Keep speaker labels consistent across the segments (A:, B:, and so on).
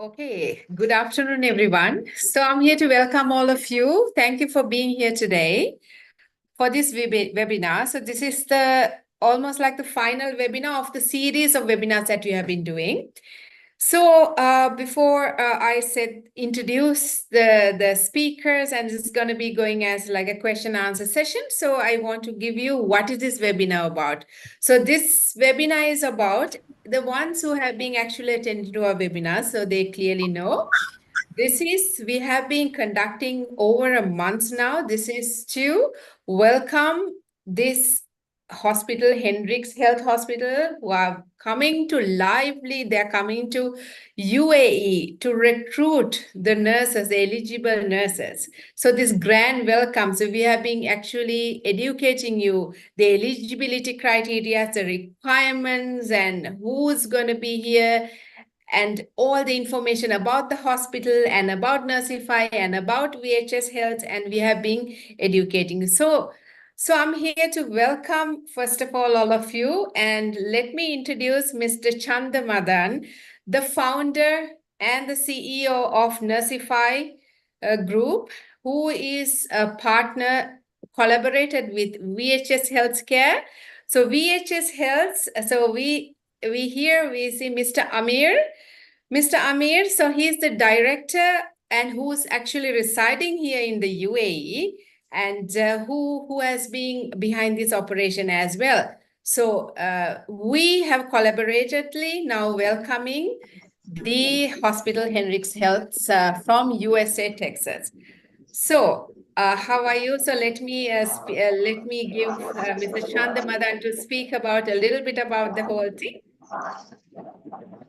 A: Okay, good afternoon, everyone. So I'm here to welcome all of you. Thank you for being here today for this webinar. So this is the almost like the final webinar of the series of webinars that we have been doing. So before I introduce the speakers, and this is going to be going as like a question answer session. So I want to give you what is this webinar about. So this webinar is about the ones who have been actually attending to our webinar, so they clearly know. We have been conducting over a month now. This is to welcome this hospital, Hendrix Health Hospital, who are coming to they're coming to UAE to recruit the nurses, the eligible nurses. So this grand welcome. So we have been actually educating you the eligibility criteria, the requirements, and who's going to be here, and all the information about the hospital and about Nersify and about VHS Health, and we have been educating. So I'm here to welcome, first of all of you, and let me introduce Mr. Chandamadan, the founder and the CEO of Nersify Group, who is a partner, collaborated with VHS Healthcare. So VHS Health, so we see Mr. Amir. Mr. Amir, so he's the director and who's actually residing here in the UAE, and who has been behind this operation as well. So we have collaboratedly now welcoming the hospital Hendrix Health from USA, Texas. So how are you? So let me give Mr. Chandamadan to speak about a little bit about the whole thing.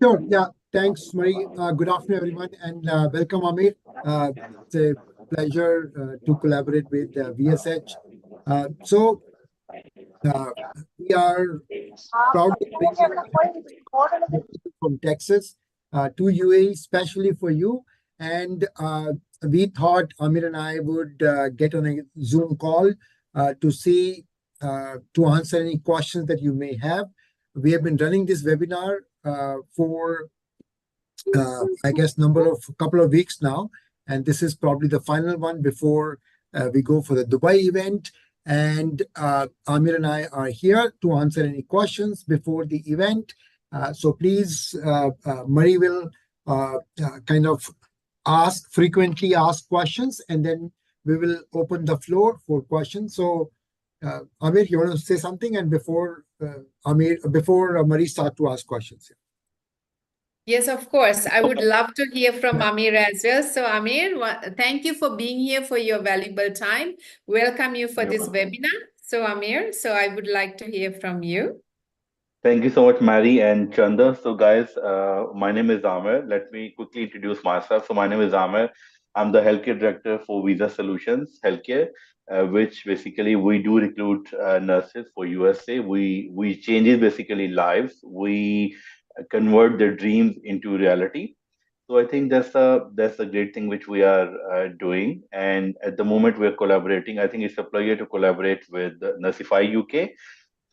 B: Sure. Yeah. Thanks, Marie. Good afternoon, everyone, and welcome, Amir. It's a pleasure to collaborate with VSH. We are proudly bringing from Texas to UAE, especially for you. And we thought Amir and I would get on a Zoom call to answer any questions that you may have. We have been running this webinar for I guess couple of weeks now, and this is probably the final one before we go for the Dubai event. And Amir and I are here to answer any questions before the event. So please, Marie will kind of frequently ask questions, and then we will open the floor for questions. So Amir, you want to say something? And before Marie start to ask questions.
A: Yes, of course. I would love to hear from Amir as well. So Amir, thank you for being here, for your valuable time. Welcome you for this webinar. So Amir, so I would like to hear from you.
C: Thank you so much, Mary and Chanda. So guys, my name is Amir. Let me quickly introduce myself. So my name is Amir. I'm the Healthcare Director for Visa Solutions Healthcare, which basically we do recruit nurses for USA. We changes basically lives. We convert their dreams into reality. So I think that's a great thing which we are doing. And at the moment we're collaborating. I think it's a pleasure to collaborate with Nersify UK.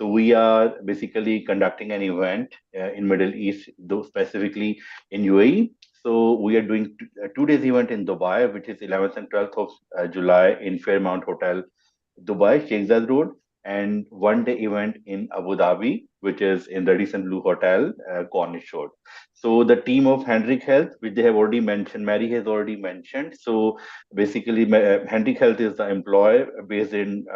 C: So we are basically conducting an event in Middle East, though specifically in UAE. So we are doing 2 days event in Dubai, which is 11th and 12th of July in Fairmount Hotel, Dubai, Sheikh Zayed Road, and 1 day event in Abu Dhabi, which is in the Radisson Blue Hotel, Cornish Road. So the team of Hendrik Health, which they have already mentioned, Mary has already mentioned. So basically, Hendrik Health is the employer based in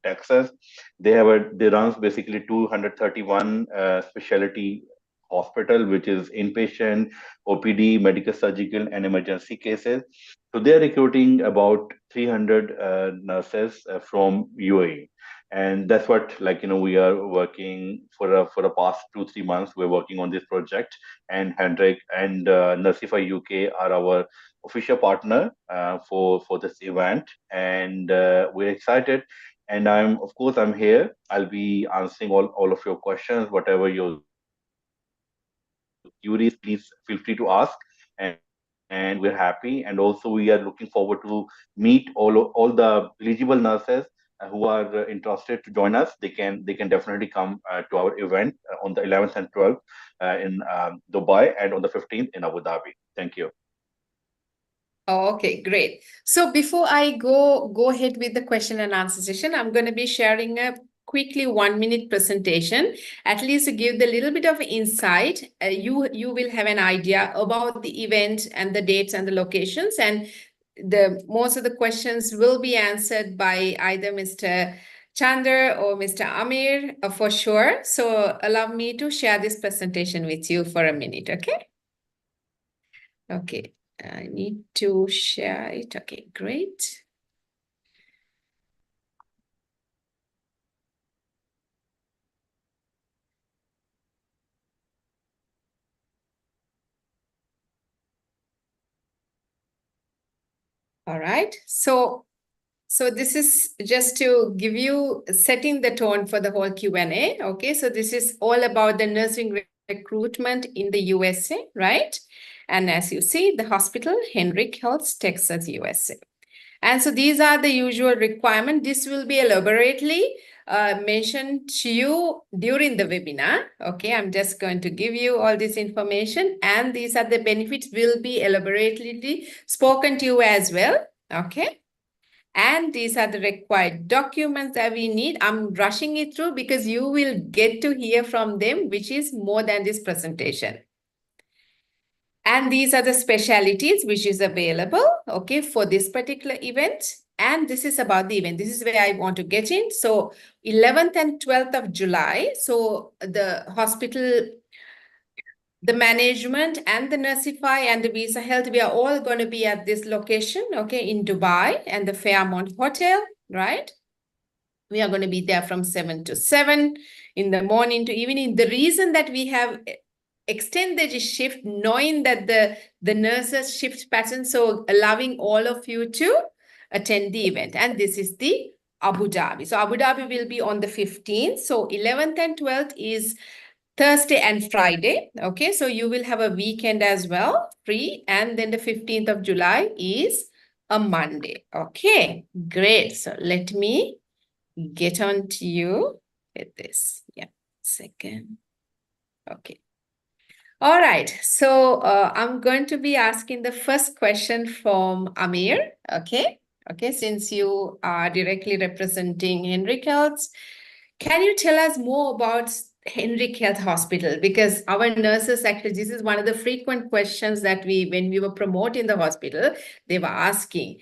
C: Texas. They runs basically 231 specialty hospital, which is inpatient, OPD, medical, surgical, and emergency cases. So they are recruiting about 300 nurses from UAE, and that's what we are working for the past 2-3 months. We're working on this project, and Hendrik and Nersify UK are our official partner for this event, and we're excited. And I'm here. I'll be answering all of your questions, whatever your queries, please feel free to ask. And we're happy. And also we are looking forward to meet all the eligible nurses who are interested to join us, they can definitely come to our event on the 11th and 12th in Dubai, and on the 15th in Abu Dhabi. Thank you.
A: Oh, okay, great. So before I go ahead with the question and answer session, I'm going to be sharing a quickly 1 minute presentation, at least to give the little bit of insight. You will have an idea about the event and the dates and the locations, and the most of the questions will be answered by either Mr. Chander or Mr. Amir for sure. So allow me to share this presentation with you for a minute, okay? Okay. I need to share it. Okay, great. All right. So this is just to give you setting the tone for the whole Q&A. Okay, so this is all about the nursing recruitment in the USA, right? And as you see, the hospital, Henrik Health, Texas, USA. And so these are the usual requirements. This will be elaborately mentioned to you during the webinar. Okay, I'm just going to give you all this information, and these are the benefits will be elaborately spoken to you as well. Okay. And these are the required documents that we need. I'm rushing it through because you will get to hear from them, which is more than this presentation. And these are the specialities which is available, okay, for this particular event. And this is about the event. This is where I want to get in. So 11th and 12th of July. So the hospital, the management and the Nersify and the Visa Health, we are all going to be at this location, okay, in Dubai and the Fairmont Hotel, right? We are going to be there from 7 to 7 in the morning to evening. The reason that we have extended the shift, knowing that the nurses shift pattern, so allowing all of you to attend the event. And this is the Abu Dhabi. So Abu Dhabi will be on the 15th. So 11th and 12th is Thursday and Friday. Okay, so you will have a weekend as well, free. And then the 15th of July is a Monday. Okay, great. So let me get on to you with this. Yeah, second. Okay. All right. So I'm going to be asking the first question from Amir. Okay. Okay. Since you are directly representing Henrik Health, can you tell us more about Henrik Health Hospital? Because our nurses actually, this is one of the frequent questions that when we were promoting the hospital, they were asking,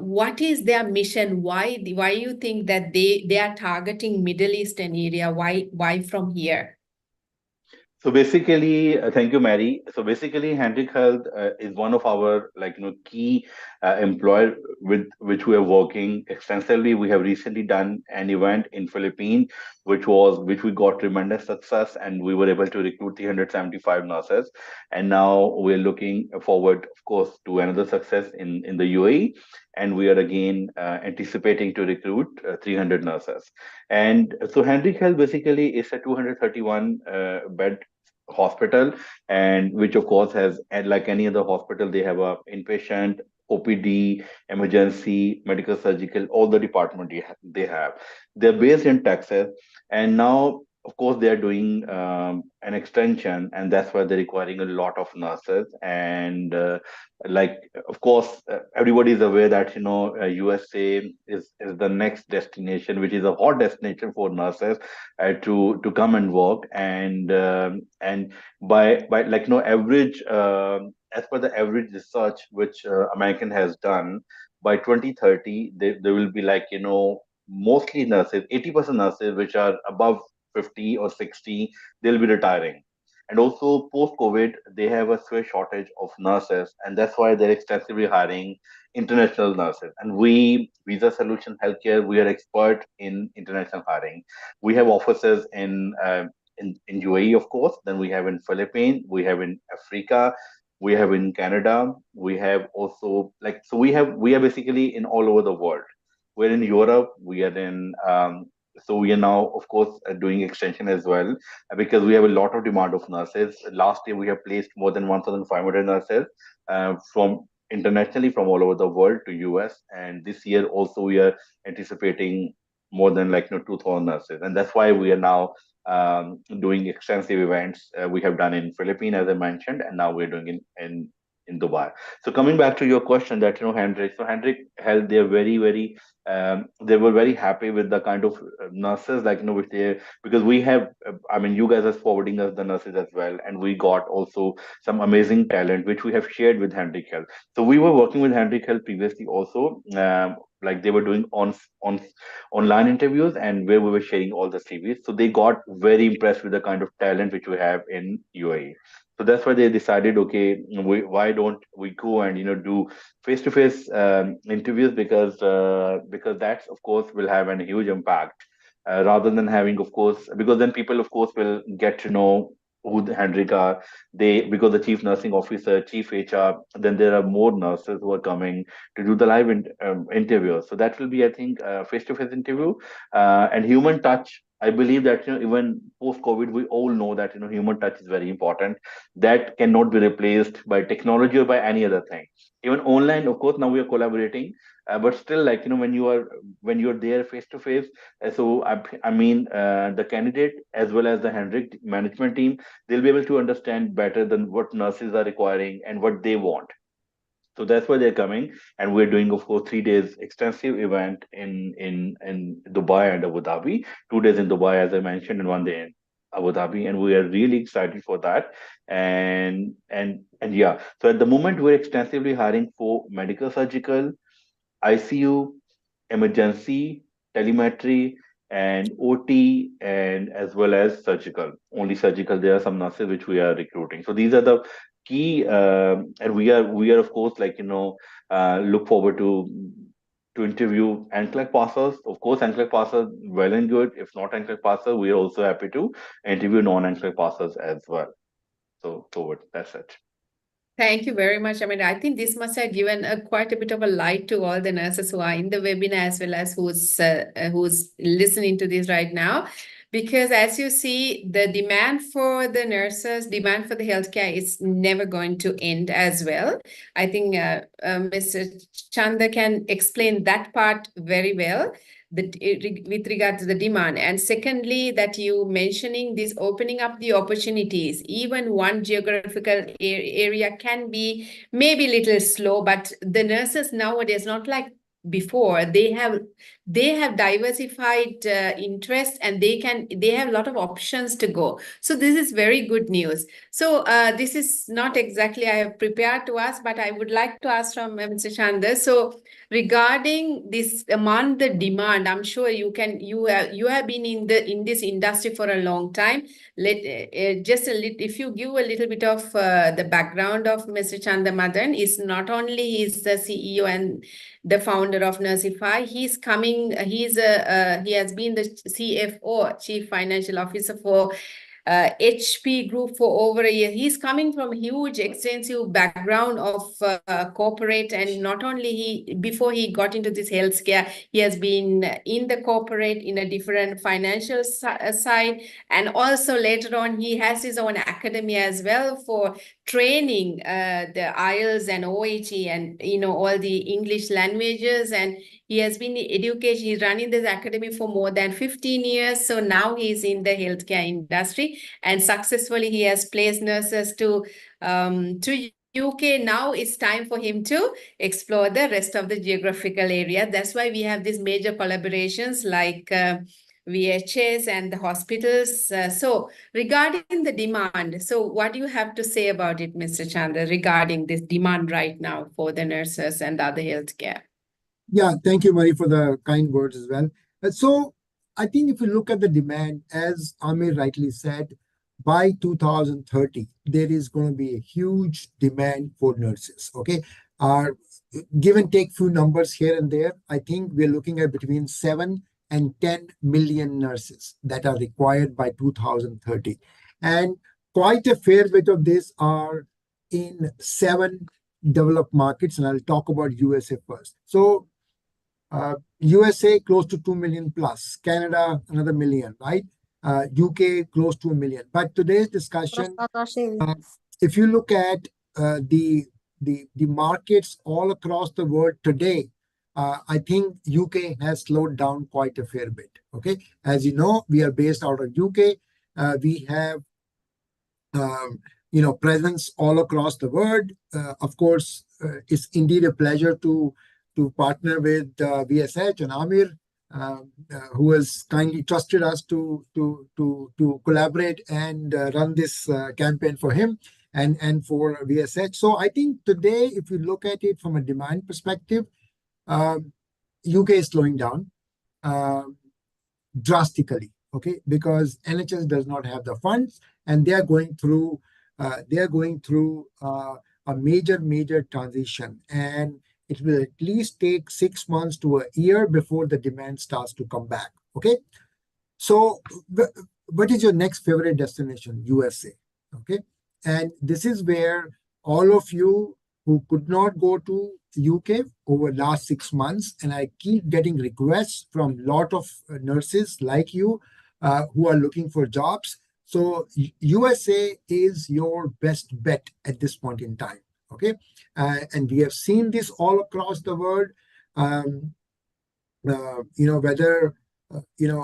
A: what is their mission? Why you think that they are targeting Middle Eastern area? Why from here?
C: So basically, thank you, Mary. So basically, Hendrik Health is one of our key employer with which we are working extensively. We have recently done an event in Philippines, which we got tremendous success, and we were able to recruit 375 nurses. And now we're looking forward, of course, to another success in the UAE, and we are again anticipating to recruit 300 nurses. And so Hendrik Health basically is a 231 bed hospital, and which of course has, and like any other hospital, they have a inpatient, OPD, emergency, medical, surgical, all the department they have. They're based in Texas, and now of course they are doing an extension, and that's why they're requiring a lot of nurses. And like of course everybody is aware that USA is the next destination, which is a hot destination for nurses to come and work. And by like average, as per the average research which American has done, by 2030 there will be mostly nurses, 80% nurses which are above 50 or 60, they'll be retiring. And also post COVID, they have a severe shortage of nurses, and that's why they're extensively hiring international nurses. And we, Visa Solution Healthcare, we are expert in international hiring. We have offices in UAE, of course. Then we have in Philippines, we have in Africa, we have in Canada. We have also so we are basically in all over the world. We're in Europe. We are in so we are now, of course, doing extension as well, because we have a lot of demand of nurses. Last year, we have placed more than 1,500 nurses from internationally from all over the world to US, and this year also we are anticipating more than 2,000 nurses, and that's why we are now doing extensive events. We have done in Philippines, as I mentioned, and now we're doing in Dubai. So coming back to your question, that Hendrik, so Hendrik held, they're very they were very happy with the kind of nurses, which they, because we have, I mean, you guys are forwarding us the nurses as well, and we got also some amazing talent which we have shared with Hendrik Health. So we were working with Hendrik Health previously also, like they were doing on online interviews, and where we were sharing all the CVs. So they got very impressed with the kind of talent which we have in UAE. So that's why they decided, okay, why don't we go and do face-to-face interviews, because that's of course will have a huge impact, rather than having, of course, because then people of course will get to know who the Hendrik are. They, because the chief nursing officer, chief HR, then there are more nurses who are coming to do the live interview. So that will be, I think, a face-to-face interview, and human touch. I believe that even post-COVID, we all know that human touch is very important. That cannot be replaced by technology or by any other thing. Even online, of course, now we are collaborating, but still, when you are there face to face. So I mean, the candidate as well as the Hendrik management team, they'll be able to understand better than what nurses are requiring and what they want. So that's why they're coming, and we're doing, of course, 3 days extensive event in Dubai and Abu Dhabi. 2 days in Dubai, as I mentioned, and 1 day in Abu Dhabi, and we are really excited for that. And yeah, so at the moment we're extensively hiring for medical, surgical, ICU, emergency, telemetry, and OT, and as well as surgical. Only surgical. There are some nurses which we are recruiting. So these are the key, and we are of course look forward to interview NCLEX passers. Of course, NCLEX passers well and good. If not NCLEX passer, we are also happy to interview non-NCLEX passers as well. So forward. That's it.
A: Thank you very much. I mean, I think this must have given quite a bit of a light to all the nurses who are in the webinar, as well as who's listening to this right now. Because as you see, the demand for the nurses, demand for the healthcare is never going to end as well. I think Mr. Chanda can explain that part very well, with regard to the demand. And secondly, that you mentioning this opening up the opportunities, even one geographical area can be maybe a little slow, but the nurses nowadays, not like before, they have diversified interest, and they have a lot of options to go. So this is very good news. So this is not exactly I have prepared to ask, but I would like to ask from Mr. Chandra. So regarding this among the demand, I'm sure you have been in this industry for a long time. If you give a little bit of the background of Mr. Chanda Madan, is not only he's the CEO and the founder of Nersify. He has been the CFO, Chief Financial Officer for HP Group for over a year. He's coming from a huge, extensive background of corporate, and not only before he got into this healthcare, he has been in the corporate in a different financial side, and also later on he has his own academy as well for training the IELTS and OHE and all the English languages, and he has been in education. He's running this academy for more than 15 years. So now he's in the healthcare industry, and successfully he has placed nurses to UK. Now it's time for him to explore the rest of the geographical area. That's why we have these major collaborations like VHS and the hospitals. So regarding the demand, so what do you have to say about it, Mr. Chandra, regarding this demand right now for the nurses and other healthcare?
B: Yeah, thank you, Marie, for the kind words as well. So I think if you look at the demand, as Amir rightly said, by 2030, there is going to be a huge demand for nurses. Okay. Give and take few numbers here and there, I think we're looking at between 7 and 10 million nurses that are required by 2030. And quite a fair bit of this are in 7 developed markets, and I'll talk about USA first. So USA close to 2 million plus, Canada another million, right? UK close to 1 million. But today's discussion, if you look at the markets all across the world today, I think UK has slowed down quite a fair bit. Okay, as you know, we are based out of UK. We have presence all across the world. Of course, it's indeed a pleasure to partner with VSH and Amir, who has kindly trusted us to collaborate and run this campaign for him and for VSH. So I think today, if you look at it from a demand perspective, UK is slowing down drastically, okay, because NHS does not have the funds, and they are going through a major transition, and it will at least take 6 months to a year before the demand starts to come back. Okay, so what is your next favorite destination? USA. Okay, and this is where all of you who could not go to UK over last 6 months, and I keep getting requests from lot of nurses like you who are looking for jobs. So USA is your best bet at this point in time. Okay, and we have seen this all across the world. Whether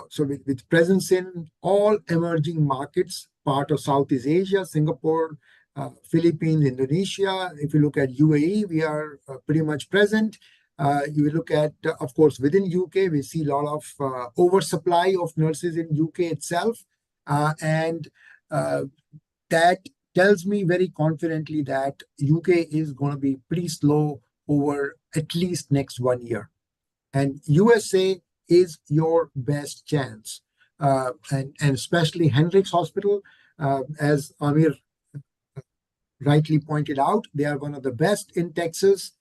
B: so with presence in all emerging markets, part of Southeast Asia, Singapore, Philippines, Indonesia. If you look at UAE, we are pretty much present. You look at, of course, within UK, we see a lot of oversupply of nurses in UK itself. And that tells me very confidently that UK is going to be pretty slow over at least next 1 year. And USA is your best chance. And especially Hendricks Hospital, as Amir rightly pointed out, they are one of the best in Texas.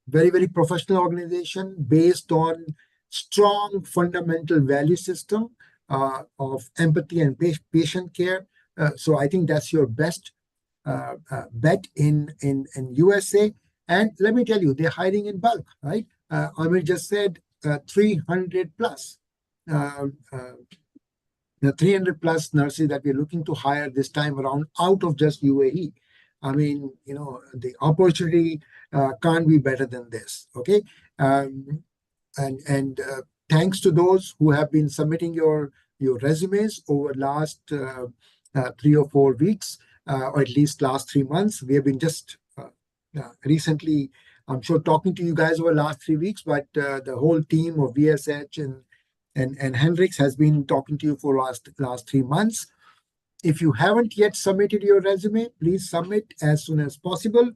B: Very professional organization based on strong fundamental value system of empathy and patient care. So I think that's your best bet in USA. And let me tell you, they're hiring in bulk, right? Amir just said 300 plus. The 300 plus nurses that we're looking to hire this time around out of just UAE. I mean, the opportunity can't be better than this. Okay, and thanks to those who have been submitting your resumes over last 3 or 4 weeks, or at least last 3 months. We have been just recently, I'm sure, talking to you guys over the last 3 weeks, but the whole team of VSH and Hendricks has been talking to you for last 3 months. If you haven't yet submitted your resume, please submit as soon as possible.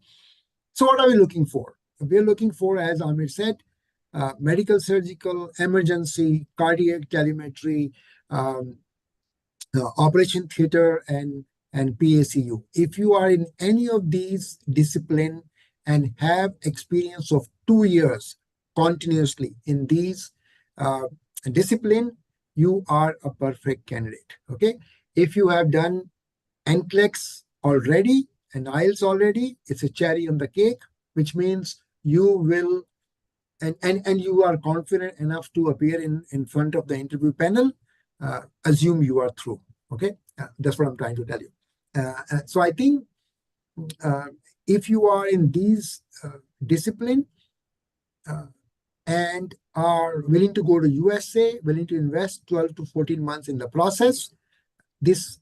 B: So what are we looking for? We're looking for, as Amir said, medical, surgical, emergency, cardiac telemetry, operation theater, and PACU. If you are in any of these disciplines and have experience of 2 years continuously in these discipline, you are a perfect candidate. Okay, if you have done NCLEX already and IELTS already, it's a cherry on the cake, which means you will and you are confident enough to appear in front of the interview panel. Assume you are through. Okay, that's what I'm trying to tell you. So I think if you are in these discipline and are willing to go to USA, willing to invest 12 to 14 months in the process, this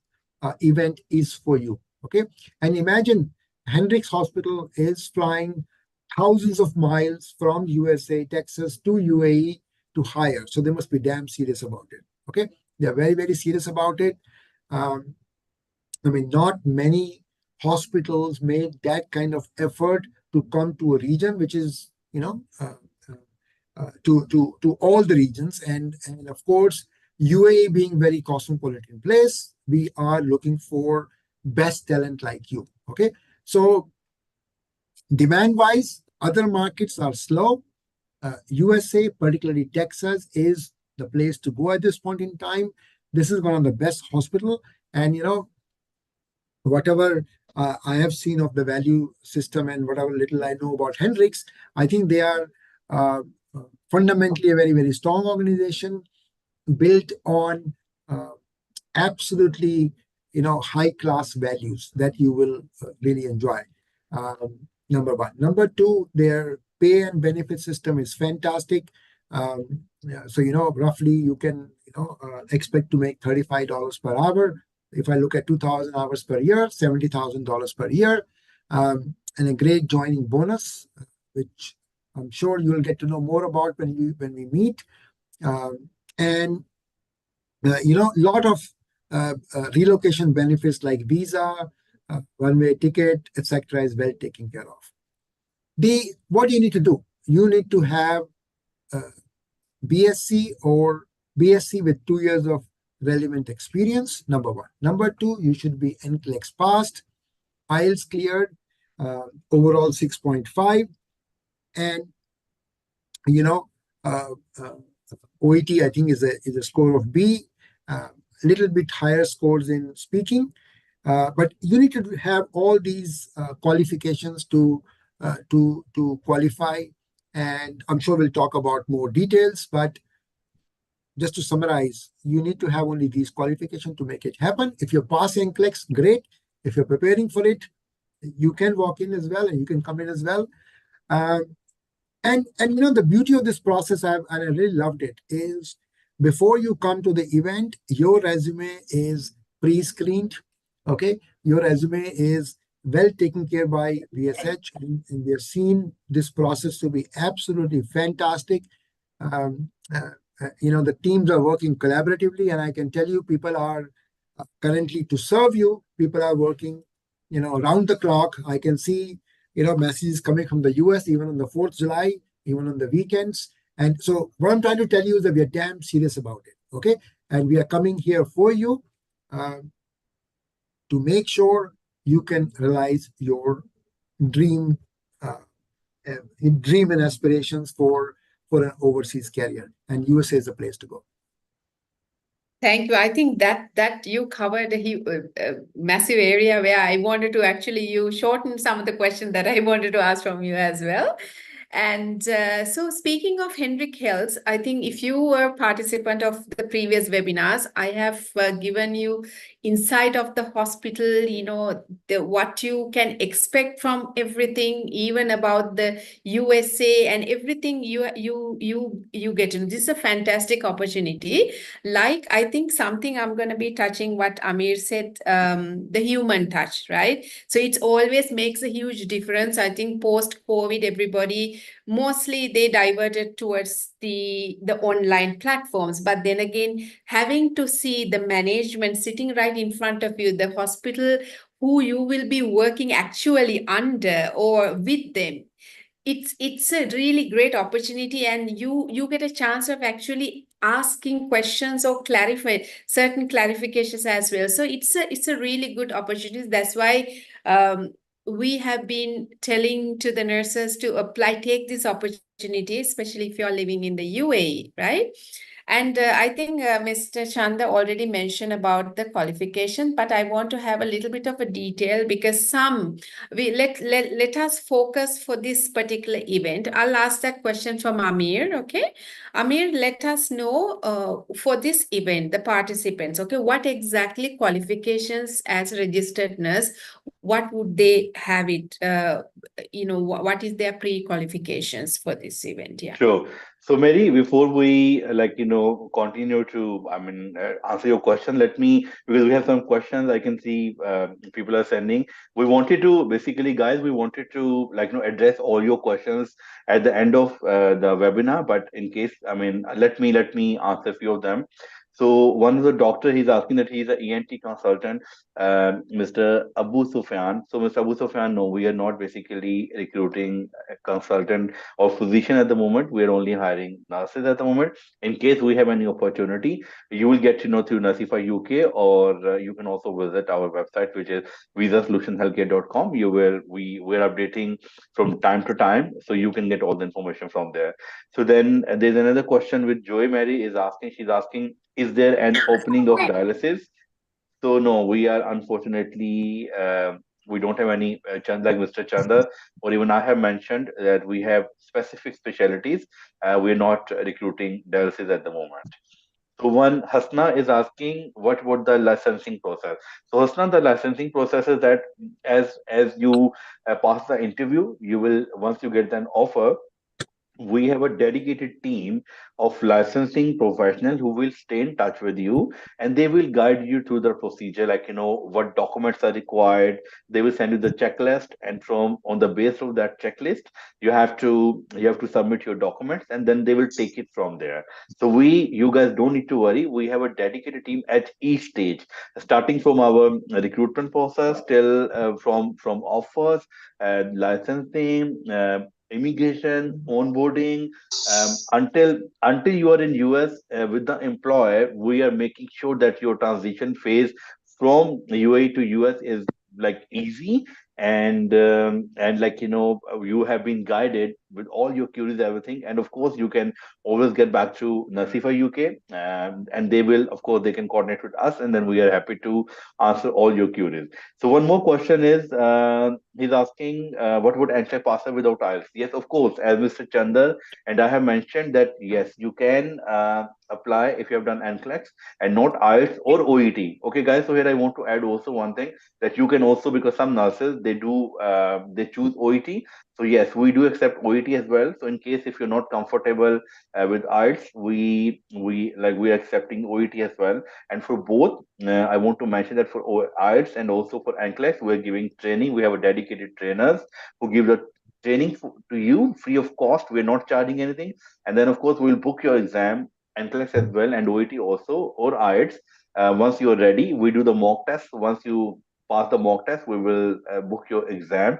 B: event is for you. Okay, and imagine Hendricks Hospital is flying thousands of miles from USA, Texas to UAE to hire. So they must be damn serious about it. Okay, they are very serious about it. I mean, not many hospitals made that kind of effort to come to a region which is, to all the regions, and of course, UAE being very cosmopolitan place, we are looking for best talent like you. Okay, so demand wise, other markets are slow. USA, particularly Texas, is the place to go at this point in time. This is one of the best hospital, and whatever I have seen of the value system and whatever little I know about Hendricks, I think they are fundamentally a very strong organization built on absolutely high class values that you will really enjoy. Number one. Number two, their pay and benefit system is fantastic. Yeah, so roughly you can expect to make $35 per hour. If I look at 2,000 hours per year, $70,000 per year, and a great joining bonus, which I'm sure you'll get to know more about when we meet. And lot of relocation benefits like visa, one-way ticket, etc. is well taken care of. What do you need to do? You need to have BSc or BSc with 2 years of relevant experience, number one. Number two, you should be NCLEX passed, IELTS cleared, overall 6.5, and OET, I think, is a score of B, little bit higher scores in speaking, but you need to have all these qualifications to qualify, and I'm sure we'll talk about more details, but just to summarize, you need to have only these qualifications to make it happen. If you're passing NCLEX, great. If you're preparing for it, you can walk in as well, and you can come in as well. And the beauty of this process, and I really loved it, is before you come to the event, your resume is pre-screened. Okay, your resume is well taken care by VSH, and we have seen this process to be absolutely fantastic. The teams are working collaboratively, and I can tell you, people are currently to serve you. People are working, around the clock. I can see, messages coming from the US, even on the 4th of July, even on the weekends. And so what I'm trying to tell you is that we are damn serious about it, okay? And we are coming here for you to make sure you can realize your dream, dream and aspirations for an overseas career. And USA is the place to go.
A: Thank you. I think that you covered a massive area where I wanted to actually, you shortened some of the questions that I wanted to ask from you as well. And so speaking of Henrik Health, I think if you were a participant of the previous webinars, I have given you insight of the hospital, what you can expect from everything, even about the USA and everything you get. And this is a fantastic opportunity. Like, I think something I'm going to be touching what Amir said, the human touch, right? So it always makes a huge difference. I think post-COVID, everybody mostly they diverted towards the online platforms, but then again, having to see the management sitting right in front of you, the hospital who you will be working actually under or with them, it's a really great opportunity, and you get a chance of actually asking questions or clarify certain clarifications as well. So it's a really good opportunity. That's why we have been telling to the nurses to take this opportunity, especially if you're living in the UAE, right? And I think Mr. Chanda already mentioned about the qualification, but I want to have a little bit of a detail because let us focus for this particular event. I'll ask that question from Amir, okay? Amir, let us know for this event, the participants, okay, what exactly qualifications as a registered nurse, what would they have it, what is their pre-qualifications for this event? Yeah.
C: Sure. So, Mary, before we continue to, answer your question, let me, because we have some questions I can see people are sending. We wanted to basically, guys, we wanted to address all your questions at the end of the webinar. But in case, let me answer a few of them. So, one of the doctor, he's asking that he's an ENT consultant, Mr. Abu Sufyan. So, Mr. Abu Sufyan, no, we are not basically recruiting a consultant or physician at the moment. We are only hiring nurses at the moment. In case we have any opportunity, you will get to know through Nersify UK, or you can also visit our website, which is visasolutionshealthcare.com. We're updating from time to time, so you can get all the information from there. So then there's another question with Joy Mary is asking. She's asking, is there an opening of dialysis? So no, we are unfortunately we don't have any like Mr. Chanda or even I have mentioned that we have specific specialties. We're not recruiting dialysis at the moment. So one Hasna is asking what would the licensing process. So Hasna, the licensing process is that as you pass the interview, you will once you get an offer, we have a dedicated team of licensing professionals who will stay in touch with you, and they will guide you through the procedure, like what documents are required. They will send you the checklist, and from on the base of that checklist, you have to submit your documents, and then they will take it from there. So you guys don't need to worry. We have a dedicated team at each stage, starting from our recruitment process till from offers, licensing, immigration, onboarding, until you are in US with the employer. We are making sure that your transition phase from UAE to US is like easy, and like you have been guided with all your queries, everything. And of course, you can always get back to Nasifa UK, and they will, of course, they can coordinate with us, and then we are happy to answer all your queries. So one more question is, he's asking, what would NCLEX pass without IELTS? Yes, of course, as Mr. Chandar and I have mentioned that yes, you can apply if you have done NCLEX and not IELTS or OET. Okay, guys. So here I want to add also one thing, that you can also, because some nurses they choose OET. So yes, we do accept OET as well. So in case if you're not comfortable with IELTS, we are accepting OET as well. And for both, I want to mention that for IELTS and also for NCLEX, we're giving training. We have a dedicated trainers who give the training to you free of cost. We're not charging anything. And then, of course, we'll book your exam, NCLEX as well, and OET also, or IELTS. Once you're ready, we do the mock test. Once you pass the mock test, we will book your exam,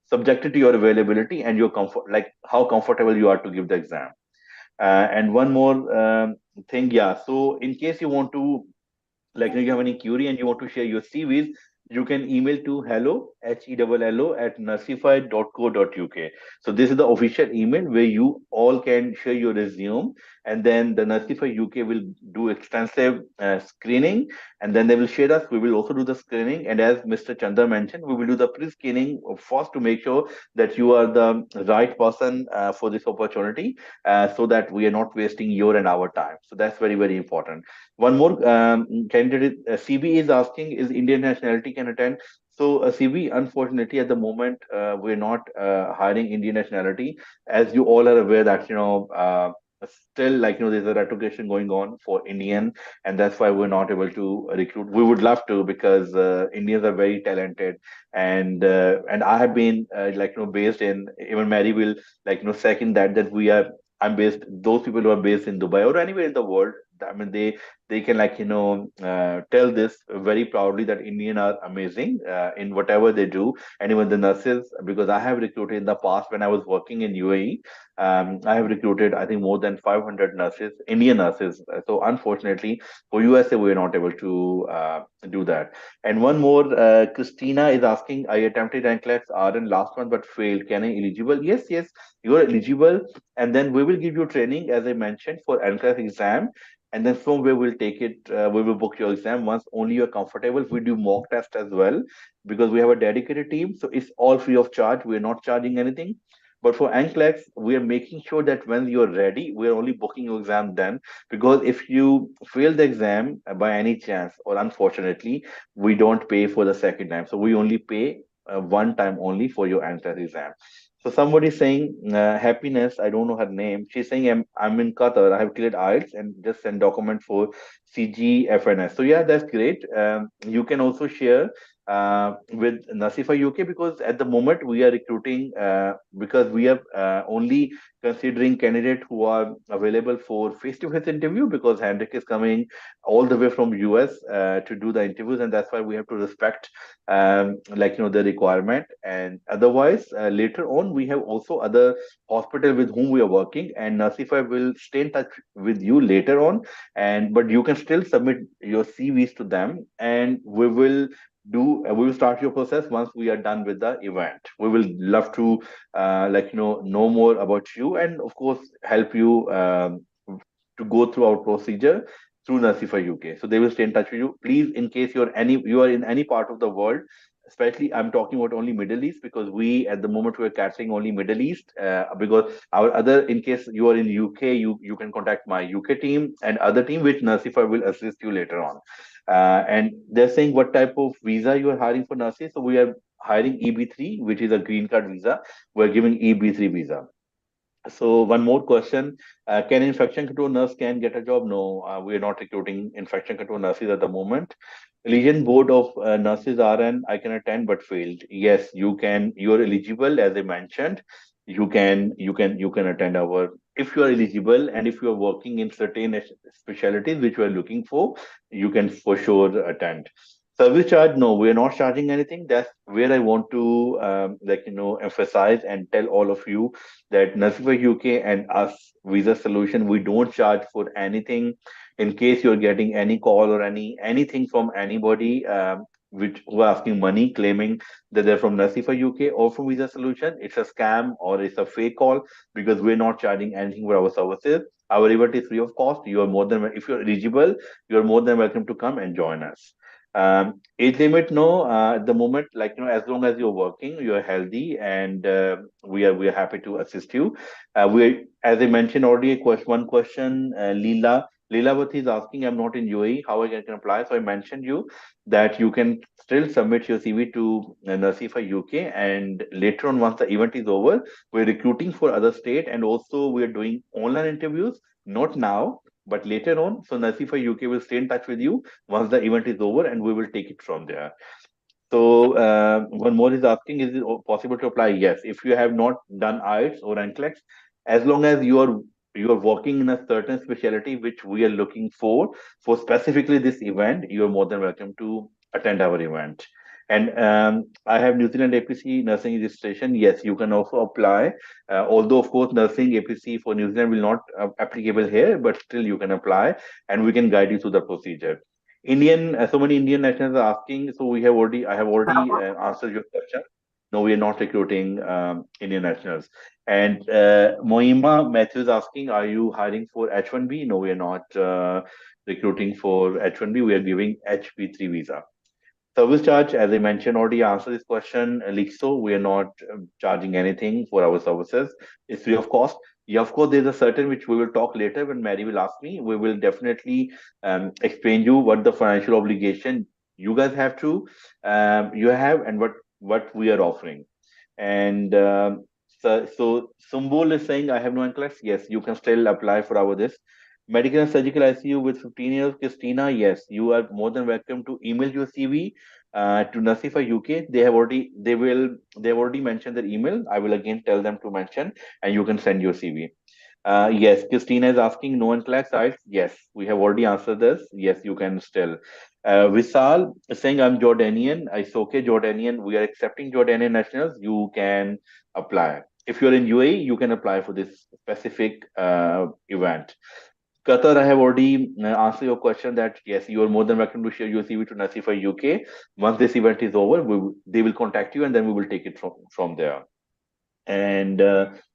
C: subjected to your availability and your comfort, like how comfortable you are to give the exam. And one more thing, yeah. So in case you want to, like, if you have any query and you want to share your CVs, you can email to hello at nursify.co.uk. So this is the official email where you all can share your resume, and then the Nursify UK will do extensive screening, and then they will share us. We will also do the screening, and as Mr. Chandra mentioned, we will do the pre-screening first to make sure that you are the right person for this opportunity, so that we are not wasting your and our time. So that's very, very important. One more candidate, CB is asking, is Indian nationality can attend? So CB, unfortunately, at the moment, we're not hiring Indian nationality. As you all are aware that, still, like, there's a retrogression going on for Indian, and that's why we're not able to recruit. We would love to, because Indians are very talented, and I have been like, based in, even Mary will, like, second that we are, I'm based, those people who are based in Dubai or anywhere in the world, I mean, they can, like, tell this very proudly, that Indian are amazing in whatever they do. And even the nurses, because I have recruited in the past when I was working in UAE, I have recruited, I think, more than 500 nurses, Indian nurses. So unfortunately for USA, we're not able to do that. And one more, Christina is asking, I attempted NCLEX RN last month but failed, can I eligible? Yes, yes, you are eligible. And then we will give you training, as I mentioned, for NCLEX exam, and then from where we'll take it, we will book your exam once only you're comfortable. We do mock test as well, because we have a dedicated team, so it's all free of charge. We're not charging anything. But for NCLEX, we are making sure that when you're ready, we're only booking your exam then. Because if you fail the exam by any chance, or unfortunately, we don't pay for the second time. So we only pay one time only for your NCLEX exam. So somebody saying, happiness, I don't know her name. She's saying, I'm in Qatar. I have cleared IELTS and just sent document for CGFNS. So yeah, that's great. You can also share with Nasifa UK, because at the moment we are recruiting, because we are only considering candidates who are available for face-to-face interview, because Hendrik is coming all the way from US to do the interviews, and that's why we have to respect like, the requirement. And otherwise, later on, we have also other hospital with whom we are working, and Nursifier will stay in touch with you later on. And but you can still submit your CVs to them, and we will start your process once we are done with the event. We will love to like, know more about you, and of course help you to go through our procedure through Nursify UK. So they will stay in touch with you. Please, in case you are in any part of the world, especially I'm talking about only Middle East, because we at the moment we're catering only Middle East. Because our other, in case you are in UK, you can contact my UK team and other team, which Nursify will assist you later on. And they're saying what type of visa you are hiring for nurses. So we are hiring EB3, which is a green card visa. We're giving EB3 visa. So one more question. Can infection control nurse can get a job? No, we are not recruiting infection control nurses at the moment. Legion board of nurses RN, I can attend but failed. Yes, you can. You're eligible, as I mentioned. You can attend our. If you are eligible and if you are working in certain specialties which we are looking for, you can for sure attend. Service charge? No, we are not charging anything. That's where I want to emphasize and tell all of you that Nazifa UK and us Visa Solution, we don't charge for anything. In case you're getting any call or anything from anybody which who are asking money, claiming that they're from Nazifa UK or from Visa Solution, it's a scam or it's a fake call because we're not charging anything for our services. Our event is free of cost. You are more than if you're eligible, you're more than welcome to come and join us. Age limit, no. At the moment, as long as you're working, you're healthy, and we are happy to assist you. As I mentioned already, one question, Leelavati is asking, I'm not in UAE, how I can apply? So I mentioned you that you can still submit your CV to Narsify UK, and later on, once the event is over, we're recruiting for other state, and also we're doing online interviews. Not now, but later on. So Narsify UK will stay in touch with you once the event is over, and we will take it from there. So one more is asking, is it possible to apply? Yes. If you have not done IELTS or NCLEX, as long as you are working in a certain specialty which we are looking for specifically this event, you are more than welcome to attend our event. And I have New Zealand APC nursing registration. Yes, you can also apply. Although of course nursing APC for New Zealand will not applicable here, but still you can apply, and we can guide you through the procedure. So many Indian nationals are asking. So I have already answered your question. No, we are not recruiting Indian nationals. And Moima Matthews asking, are you hiring for H1B? No, we are not recruiting for H1B. We are giving HP3 visa. Service charge, as I mentioned, already answered this question. Lixo, we are not charging anything for our services. It's free of cost. Yeah, of course, there's a certain which we will talk later when Mary will ask me. We will definitely explain you what the financial obligation you guys have to you have and what we are offering. And so Sumbul is saying, I have no NCLEX. Yes, you can still apply for our this. Medical and surgical ICU with 15 years. Christina, yes, you are more than welcome to email your CV to Nasify UK. They've already mentioned their email. I will again tell them to mention, and you can send your CV. Yes, Christina is asking no NCLEX sites. Yes, we have already answered this. Yes, you can still. Visal is saying, I'm Jordanian. It's okay, Jordanian. We are accepting Jordanian nationals. You can apply. If you're in UAE, you can apply for this specific event. Qatar, I have already answered your question that yes, you are more than welcome to share your CV to Nasify UK. Once this event is over, they will contact you, and then we will take it from there. And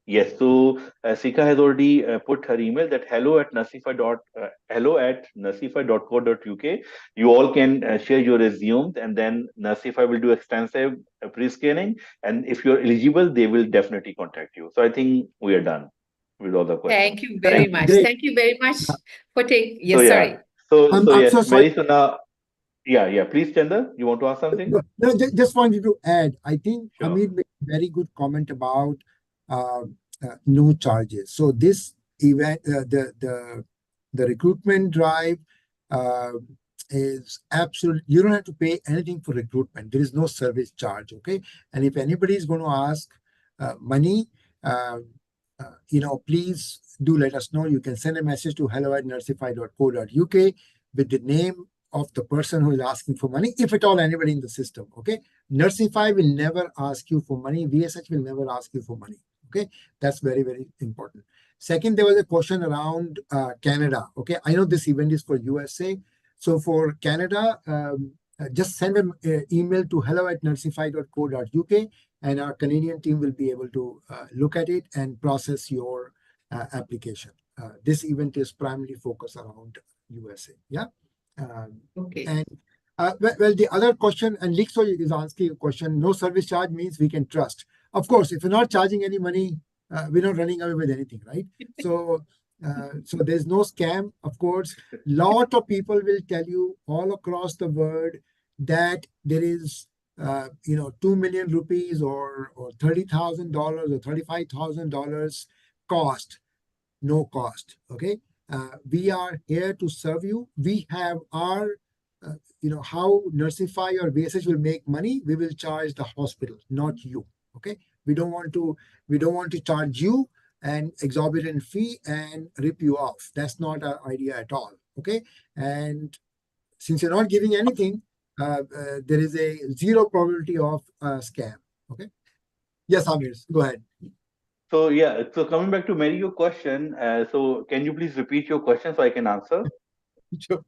C: yes, so Sika has already put her email that hello@nasify.co.uk. You all can share your resumes, and then Nasify will do extensive pre-screening. And if you're eligible, they will definitely contact you. So I think we are done with all the questions.
A: Thank you very much.
B: Great.
A: Thank you very much for taking.
C: So
A: Yes,
C: yeah,
A: sorry.
C: so
B: I'm
C: yes,
B: so sorry.
C: Mary. So now, yeah. Please, Chanda, you want to ask something?
B: No, just wanted to add. I think
C: Sure.
B: Amit made a very good comment about uh, no charges. So this event, the recruitment drive uh, is absolute. You don't have to pay anything for recruitment. There is no service charge. Okay, and if anybody is going to ask money, please do let us know. You can send a message to hello@nursify.co.uk with the name of the person who is asking for money, if at all anybody in the system. Okay, Nersify will never ask you for money. VSH will never ask you for money. Okay, that's very, very important. Second, there was a question around Canada. Okay, I know this event is for USA. So for Canada, just send an email to hello@nursify.co.uk, and our Canadian team will be able to look at it and process your application. This event is primarily focused around USA. Yeah.
A: Okay.
B: And well, the other question, and Lixo is asking a question, no service charge means we can trust. Of course, if you're not charging any money, we're not running away with anything, right? So there's no scam, of course. Lot of people will tell you all across the world that there is 2 million rupees or $30,000 or $35,000 cost, no cost. Okay, we are here to serve you. We have our, how Nersify or VSH will make money. We will charge the hospital, not you. Okay, we don't want to charge you an exorbitant fee and rip you off. That's not our idea at all. Okay, and since you're not giving anything, there is a zero probability of scam. Okay. Yes, Amir, go ahead.
C: So yeah, so coming back to Mary, your question. So can you please repeat your question so I can answer?
B: Sure.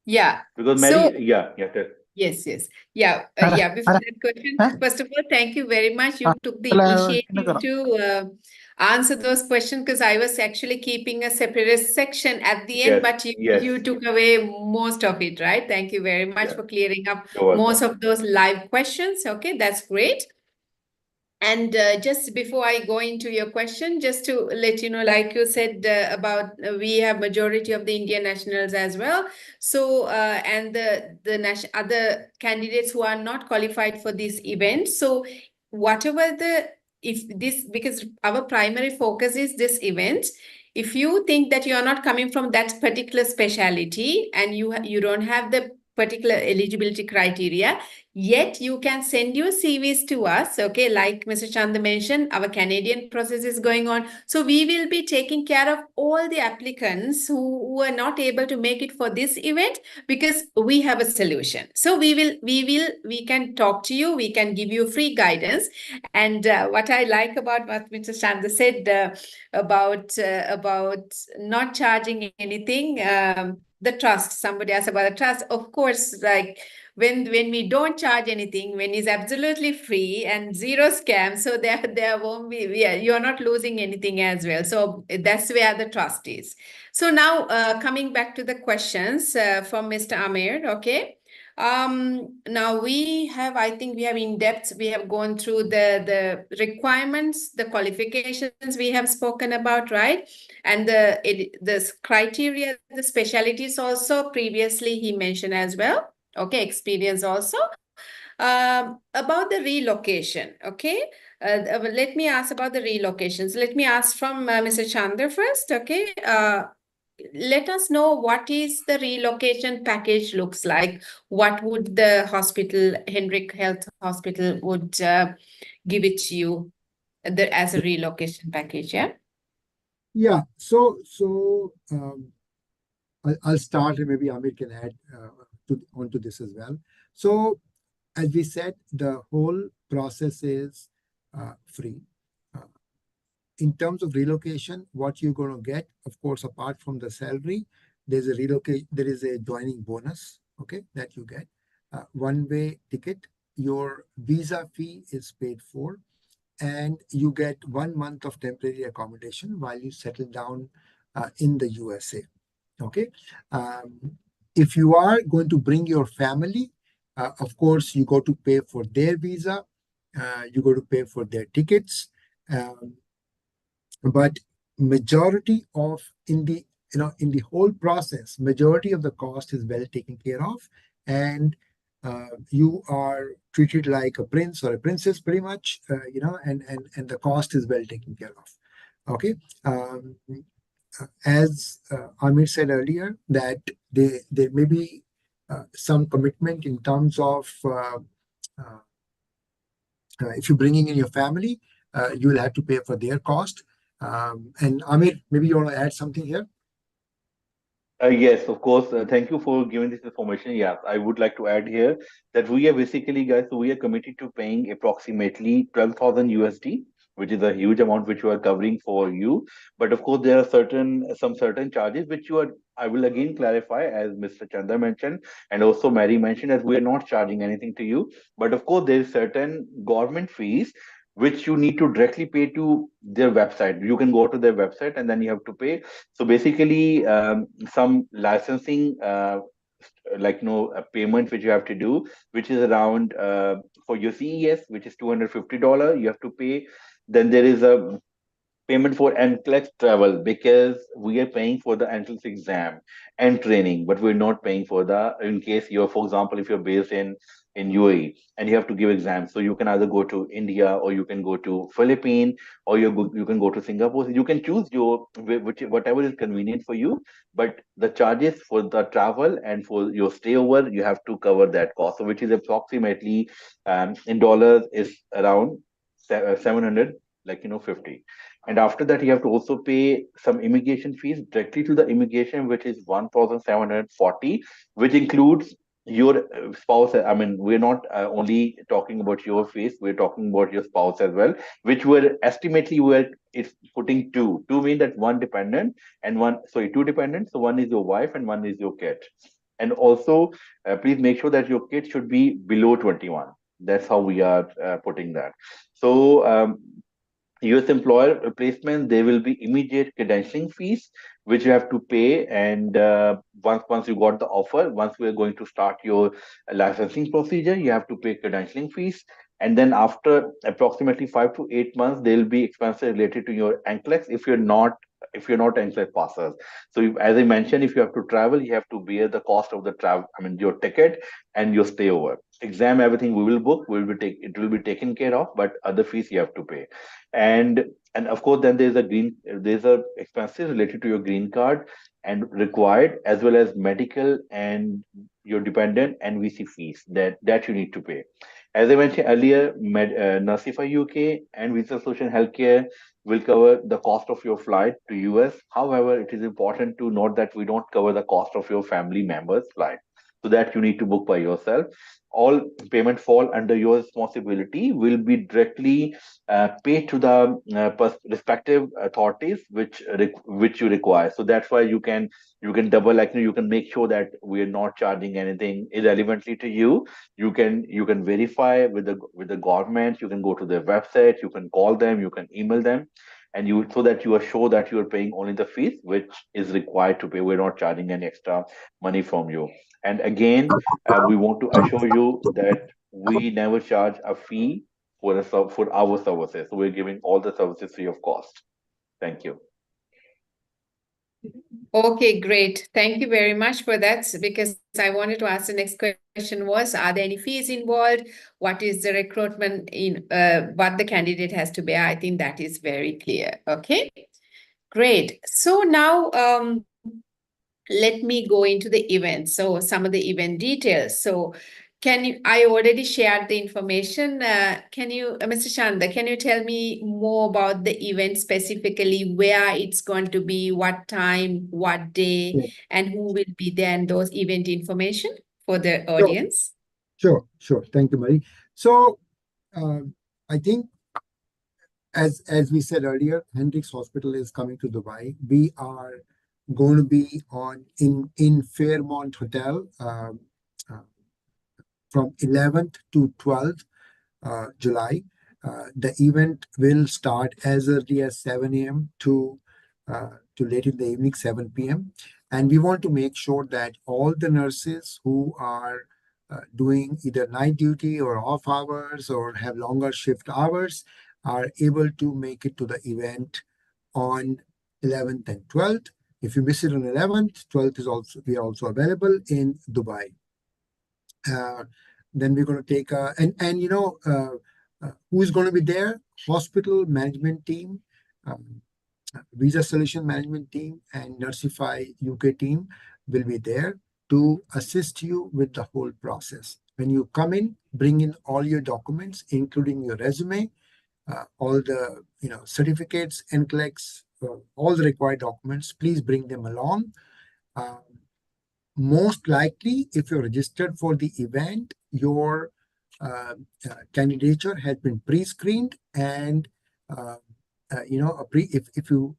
A: Yeah.
C: Because
A: So
C: Mary, yeah, tell.
A: yes, yes. Yeah,
D: Ada,
A: yeah. Before
D: ada,
A: that question,
D: hah?
A: first of all, thank you very much. You took the
D: Kalau kena
A: initiative
D: kena.
A: to answer those questions because I was actually keeping a separate section at the end,
C: Yes,
A: but
C: yes,
A: you took away most of it, right? Thank you very much
C: yeah.
A: for clearing up
C: You're welcome.
A: most of those live questions. Okay, that's great. And just before I go into your question, just to let you know, like you said about we have majority of the Indian nationals as well. So and the other candidates who are not qualified for this event. So whatever if this, because our primary focus is this event. If you think that you are not coming from that particular specialty and you don't have the particular eligibility criteria, yet you can send your CVs to us. Okay, like Mr. Chanda mentioned, our Canadian process is going on. So we will be taking care of all the applicants who are not able to make it for this event because we have a solution. So we can talk to you, we can give you free guidance. And what I like about what Mr. Chanda said about not charging anything, the trust. Somebody asked about the trust. Of course, like when we don't charge anything, when it's absolutely free and zero scam, so there won't be, you're not losing anything as well. So that's where the trust is. So now coming back to the questions from Mr. Amir. Okay. Now I think we have in depth, we have gone through the requirements, the qualifications we have spoken about, right? And the criteria, the specialties also previously he mentioned as well. Okay, experience also. About the relocation, okay? Let me ask about the relocations. Let me ask from Mr. Chandra first, okay? Let us know what is the relocation package looks like. What would the hospital, Hendrick Health Hospital, would give it to you as a relocation package, yeah?
B: Yeah. So I'll start, and maybe Amir can add onto this as well. So as we said, the whole process is free. In terms of relocation, what you're going to get, of course, apart from the salary, there is a joining bonus, okay, that you get. One-way ticket, your visa fee is paid for, and you get 1 month of temporary accommodation while you settle down in the USA. Okay. If you are going to bring your family, of course, you go to pay for their visa, you go to pay for their tickets, but majority of in the whole process, majority of the cost is well taken care of, and you are treated like a prince or a princess, pretty much, and the cost is well taken care of. Okay. As Amir said earlier, that there may be some commitment in terms of if you're bringing in your family, you will have to pay for their cost. And Amir, maybe you want to add something here?
C: Yes, of course. Thank you for giving this information. Yeah, I would like to add here that we are basically, guys, so we are committed to paying approximately 12,000 USD, which is a huge amount which we are covering for you. But of course, there are some certain charges which I will again clarify, as Mr. Chandra mentioned, and also Mary mentioned, that we are not charging anything to you. But of course, there is certain government fees which you need to directly pay to their website. You can go to their website and then you have to pay. So basically, some licensing, like a payment which you have to do, which is around for your CES, which is $250, you have to pay. Then there is a payment for NCLEX travel, because we are paying for the NCLEX exam and training, but we're not paying for the, in case you're, for example, if you're based in UAE and you have to give exams, so you can either go to India or you can go to Philippines or you can go to Singapore. You can choose your whatever is convenient for you, but the charges for the travel and for your stay over, you have to cover that cost, so which is approximately in dollars is around 700, like 50. And after that, you have to also pay some immigration fees directly to the immigration, which is 1,740, which includes your spouse. I mean, we're not only talking about your fees, we're talking about your spouse as well, which were estimately were it's putting two. Two mean that one dependent and one, sorry, two dependents. So one is your wife and one is your kid. And also, please make sure that your kid should be below 21. That's how we are putting that. So US employer replacement, there will be immediate credentialing fees which you have to pay, and once you got the offer, once we are going to start your licensing procedure, you have to pay credentialing fees, and then after approximately 5 to 8 months, there will be expenses related to your NCLEX if you're not NCLEX passers. So as I mentioned, if you have to travel, you have to bear the cost of the travel. I mean your ticket and your stay over. Exam, everything we will book, it will be taken care of, but other fees you have to pay. And of course then there's a expenses related to your green card and required, as well as medical and your dependent and VC fees that you need to pay. As I mentioned earlier, Nursify UK and Visa Solution Healthcare will cover the cost of your flight to US. However, it is important to note that we don't cover the cost of your family members flight, so that you need to book by yourself. All payment fall under your responsibility, will be directly paid to the respective authorities which you require. So that's why you can double, like you can make sure that we are not charging anything irrelevantly to you. You can verify with the government. You can go to their website, you can call them, you can email them, and you, so that you are sure that you are paying only the fees which is required to pay. We're not charging any extra money from you. And again, we want to assure you that we never charge a fee for our services. So we're giving all the services free of cost. Thank you.
A: Okay, great. Thank you very much for that, because I wanted to ask the next question was, are there any fees involved? What is the recruitment what the candidate has to bear? I think that is very clear. Okay, great. So now let me go into the event. So some of the event details. So I already shared the information. Mr. Chanda, can you tell me more about the event, specifically where it's going to be, what time, what day,
B: Yeah.
A: and who will be there, and those event information for the
B: Sure,
A: audience?
B: sure. Thank you, Marie. So I think as we said earlier, Hendrix Hospital is coming to Dubai. We are going to be in Fairmont Hotel from 11th to 12th July. The event will start as early as 7 a.m. to late in the evening, 7 p.m. And we want to make sure that all the nurses who are doing either night duty or off hours or have longer shift hours are able to make it to the event on 11th and 12th. If you miss it on 11th, 12th is also, we are also available in Dubai. Then we're going to take who is going to be there? Hospital management team, Visa Solution management team, and Nersify UK team will be there to assist you with the whole process. When you come in, bring in all your documents, including your resume, all the certificates, NCLEX, all the required documents. Please bring them along. Most likely, if you're registered for the event, your candidature has been pre-screened, and if you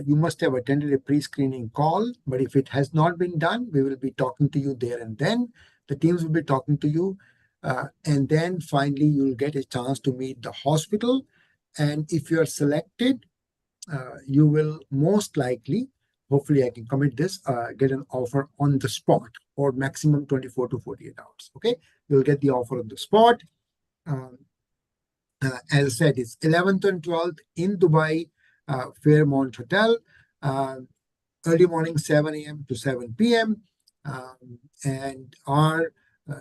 B: must have attended a pre-screening call. But if it has not been done, we will be talking to you there and then. The teams will be talking to you, and then finally you'll get a chance to meet the hospital. And if you are selected, you will most likely, hopefully I can commit this, get an offer on the spot, or maximum 24 to 48 hours. Okay, you'll get the offer on the spot. As I said, it's 11th and 12th in Dubai. Fairmont Hotel, early morning 7 a.m. to 7 p.m. And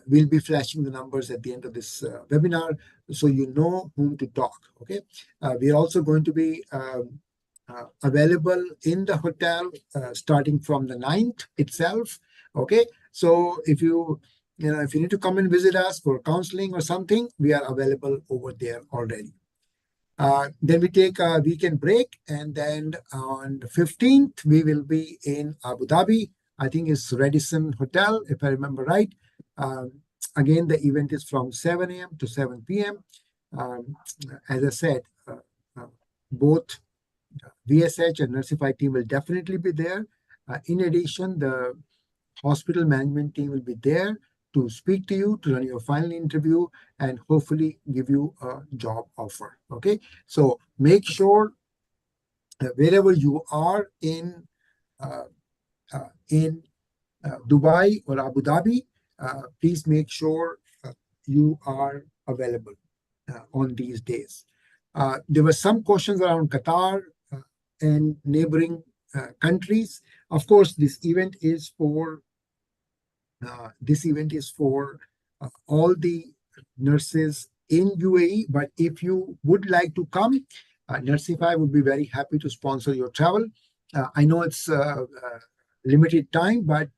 B: we'll be flashing the numbers at the end of this webinar so you know whom to talk. Okay. We're also going to be available in the hotel starting from the 9th itself. Okay. So if you need to come and visit us for counseling or something, we are available over there already. Then we take a weekend break, and then on the 15th, we will be in Abu Dhabi. I think it's Radisson Hotel, if I remember right. Again, the event is from 7 a.m. to 7 p.m. As I said, both VSH and Nersify team will definitely be there. In addition, the hospital management team will be there to speak to you, to run your final interview, and hopefully give you a job offer. Okay, so make sure wherever you are in Dubai or Abu Dhabi, please make sure you are available on these days. There were some questions around Qatar and neighboring countries. Of course, this event is for all the nurses in UAE, but if you would like to come, Nersify would be very happy to sponsor your travel. I know it's limited time, but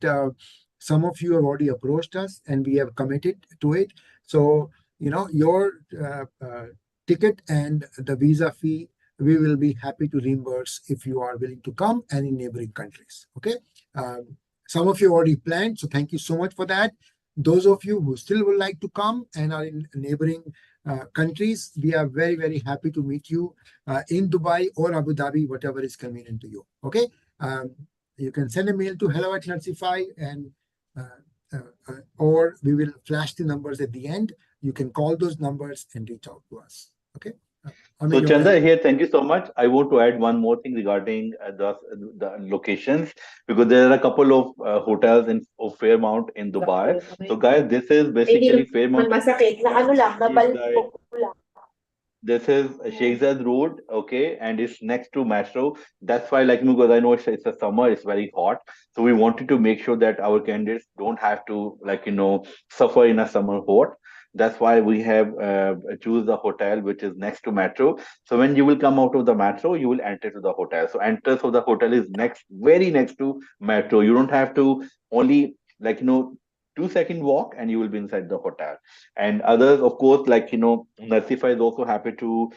B: some of you have already approached us and we have committed to it. So, your ticket and the visa fee, we will be happy to reimburse if you are willing to come and in neighboring countries. Okay. Some of you already planned, so thank you so much for that. Those of you who still would like to come and are in neighboring countries, we are very, very happy to meet you in Dubai or Abu Dhabi, whatever is convenient to you. Okay. You can send a mail to hello@Nersify and or we will flash the numbers at the end. You can call those numbers and reach out to us. Okay.
C: So Chanda here, thank you so much. I want to add one more thing regarding the locations, because there are a couple of hotels of Fairmount in Dubai. So guys, this is basically Fairmount. This is Sheikh Zayed Road, okay, and it's next to Metro. That's why, because I know it's a summer, it's very hot, so we wanted to make sure that our candidates don't have to, suffer in a summer hot. That's why we have choose the hotel which is next to Metro. So when you will come out of the Metro, you will enter to the hotel. So entrance of the hotel is very next to Metro. You don't have to only 2-second walk and you will be inside the hotel. And others, of course, Nursify is also happy to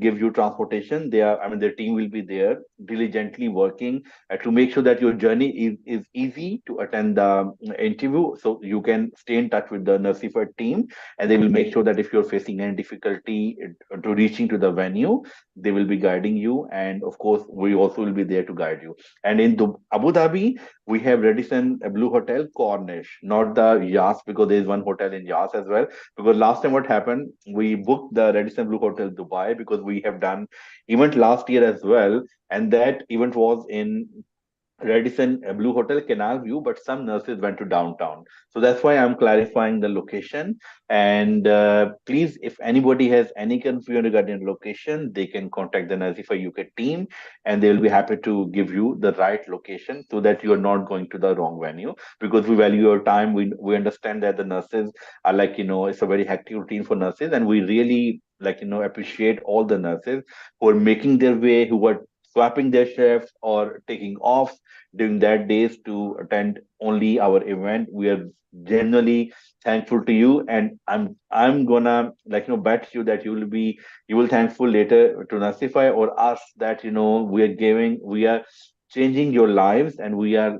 C: give you transportation. Their team will be there diligently working to make sure that your journey is easy to attend the interview. So you can stay in touch with the Nursify team, and they will make sure that if you're facing any difficulty to reaching to the venue, they will be guiding you. And of course, we also will be there to guide you. And in Abu Dhabi, we have Radisson Blue Hotel Corniche, not the Yas, because there is one hotel in Yas as well. Because last time what happened, we booked the Radisson Blue Hotel Dubai because we have done event last year as well, and that event was in Radisson Blue Hotel Canal View, but some nurses went to downtown. So that's why I'm clarifying the location. And please, if anybody has any confusion regarding location, they can contact the Nursify UK team, and they will be happy to give you the right location so that you are not going to the wrong venue. Because we value your time. We understand that the nurses are it's a very hectic routine for nurses, and we really appreciate all the nurses who are making their way, who are swapping their shifts or taking off during that days to attend only our event. We are genuinely thankful to you, and I'm gonna bet you that you will thankful later to Nasify or us that we are changing your lives, and we are